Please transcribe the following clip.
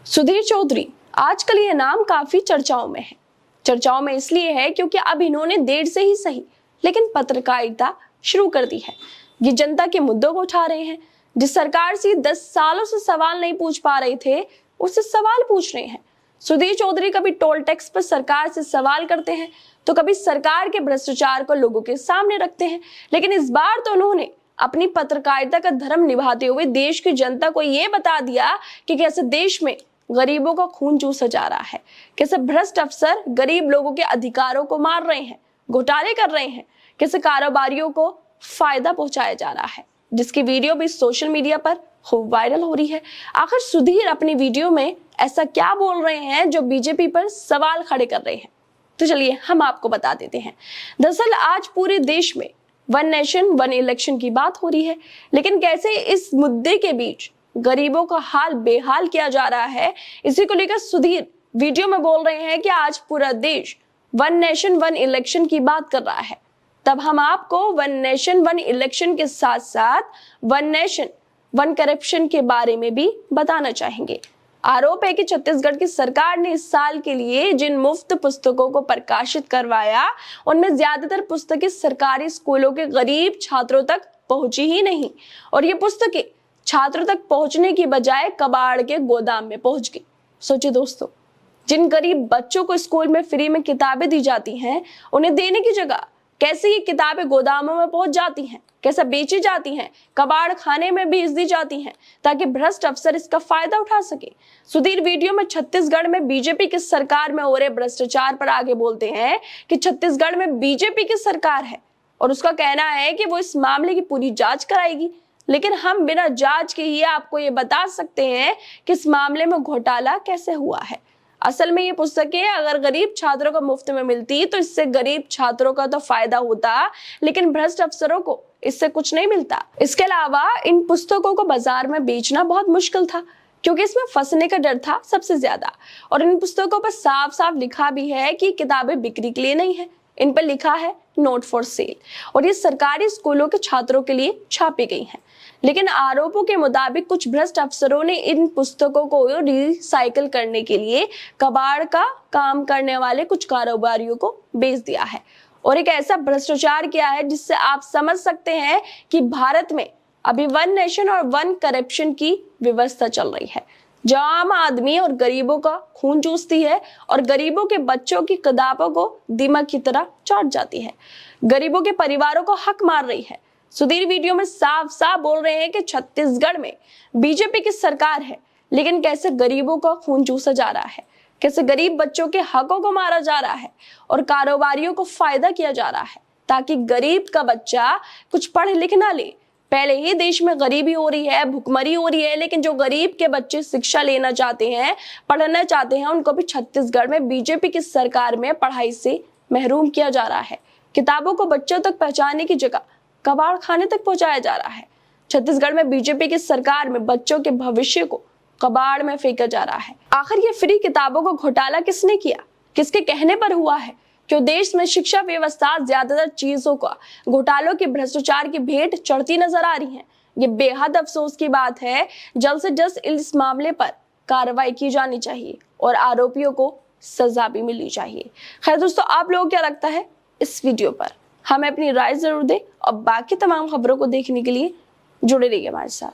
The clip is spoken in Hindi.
सुधीर चौधरी आजकल ये नाम काफी चर्चाओं में है। चर्चाओं में इसलिए है क्योंकि अब इन्होंने देर से ही सही लेकिन पत्रकारिता शुरू कर दी है। ये जनता के मुद्दों को उठा रहे हैं। जिस सरकार से 10 सालों से सवाल नहीं पूछ पा रहे थे उससे सवाल पूछ रहे हैं। सुधीर चौधरी कभी टोल टैक्स पर सरकार से सवाल करते हैं तो कभी सरकार के भ्रष्टाचार को लोगों के सामने रखते हैं, लेकिन इस बार तो उन्होंने अपनी पत्रकारिता का धर्म निभाते हुए देश की जनता को यह बता दिया कि कैसे देश में गरीबों का खून चूसा जा रहा है, कैसे भ्रष्ट अफसर गरीब लोगों के अधिकारों को मार रहे हैं, घोटाले कर रहे हैं, कैसे कारोबारियों को फायदा पहुंचाया जा रहा है, जिसकी वीडियो भी सोशल मीडिया पर खूब वायरल हो रही है। आखिर सुधीर अपनी वीडियो में ऐसा क्या बोल रहे हैं जो बीजेपी पर सवाल खड़े कर रहे हैं, तो चलिए हम आपको बता देते हैं। दरअसल आज पूरे देश में वन नेशन वन इलेक्शन की बात हो रही है, लेकिन कैसे इस मुद्दे के बीच गरीबों का हाल बेहाल किया जा रहा है, इसी को लेकर सुधीर वीडियो में बोल रहे हैं कि आज पूरा देश वन नेशन वन इलेक्शन की बात कर रहा है। तब हम आपको वन नेशन वन इलेक्शन के साथ साथ वन नेशन वन करप्शन के बारे में भी बताना चाहेंगे। आरोप है कि छत्तीसगढ़ की सरकार ने इस साल के लिए जिन मुफ्त पुस्तकों को प्रकाशित करवाया उनमें ज्यादातर पुस्तकें सरकारी स्कूलों के गरीब छात्रों तक पहुंची ही नहीं, और ये पुस्तकें छात्रों तक पहुंचने की बजाय कबाड़ के गोदाम में पहुंच गई। सोचिए दोस्तों, जिन गरीब बच्चों को स्कूल में फ्री में किताबें दी जाती हैं, उन्हें देने की जगह कैसे ये किताबें गोदामों में पहुंच जाती हैं, कैसे बेची जाती हैं, कबाड़ खाने में भेज दी जाती हैं ताकि भ्रष्ट अफसर इसका फायदा उठा सके। सुधीर वीडियो में छत्तीसगढ़ में बीजेपी की सरकार में हो रहे भ्रष्टाचार पर आगे बोलते हैं कि छत्तीसगढ़ में बीजेपी की सरकार है और उसका कहना है कि वो इस मामले की पूरी जांच कराएगी, लेकिन हम बिना जांच के ही आपको ये बता सकते हैं कि इस मामले में घोटाला कैसे हुआ है। असल में ये पुस्तकें अगर गरीब छात्रों को मुफ्त में मिलती तो इससे गरीब छात्रों का तो फायदा होता, लेकिन भ्रष्ट अफसरों को इससे कुछ नहीं मिलता। इसके अलावा इन पुस्तकों को बाजार में बेचना बहुत मुश्किल था क्योंकि इसमें फंसने का डर था सबसे ज्यादा, और इन पुस्तकों पर साफ साफ लिखा भी है कि किताबें बिक्री के लिए नहीं है, इन पर लिखा है नोट फॉर सेल, और ये सरकारी स्कूलों के छात्रों के लिए छापी गई हैं। लेकिन आरोपों के मुताबिक कुछ भ्रष्ट अफसरों ने इन पुस्तकों को रिसाइकल करने के लिए कबाड़ का काम करने वाले कुछ कारोबारियों को बेच दिया है, और एक ऐसा भ्रष्टाचार किया है जिससे आप समझ सकते हैं कि भारत में अभी वन नेशन और वन करप्शन की व्यवस्था चल रही है, जो आम आदमी और गरीबों का खून चूसती है और गरीबों के बच्चों की किताबों को दीमक की तरह चाट जाती है, गरीबों के परिवारों को हक मार रही है। सुधीर वीडियो में साफ साफ बोल रहे हैं कि छत्तीसगढ़ में बीजेपी की सरकार है, लेकिन कैसे गरीबों का खून चूसा जा रहा है, कैसे गरीब बच्चों के हकों को मारा जा रहा है और कारोबारियों को फायदा किया जा रहा है ताकि गरीब का बच्चा कुछ पढ़ लिख ना ले। पहले ही देश में गरीबी हो रही है, भुखमरी हो रही है, लेकिन जो गरीब के बच्चे शिक्षा लेना चाहते हैं, पढ़ना चाहते हैं, उनको भी छत्तीसगढ़ में बीजेपी की सरकार में पढ़ाई से महरूम किया जा रहा है। किताबों को बच्चों तक पहुंचाने की जगह कबाड़ खाने तक पहुंचाया जा रहा है। छत्तीसगढ़ में बीजेपी की सरकार में बच्चों के भविष्य को कबाड़ में फेंका जा रहा है। आखिर ये फ्री किताबों को घोटाला किसने किया, किसके कहने पर हुआ है? क्यों देश में शिक्षा व्यवस्था ज्यादातर चीजों का घोटालों के भ्रष्टाचार की भेंट चढ़ती नजर आ रही है? ये बेहद अफसोस की बात है। जल्द से जल्द इस मामले पर कार्रवाई की जानी चाहिए और आरोपियों को सजा भी मिलनी चाहिए। खैर दोस्तों, आप लोगों को क्या लगता है इस वीडियो पर? हमें अपनी राय जरूर दें और बाकी तमाम खबरों को देखने के लिए जुड़े रहिए हमारे साथ।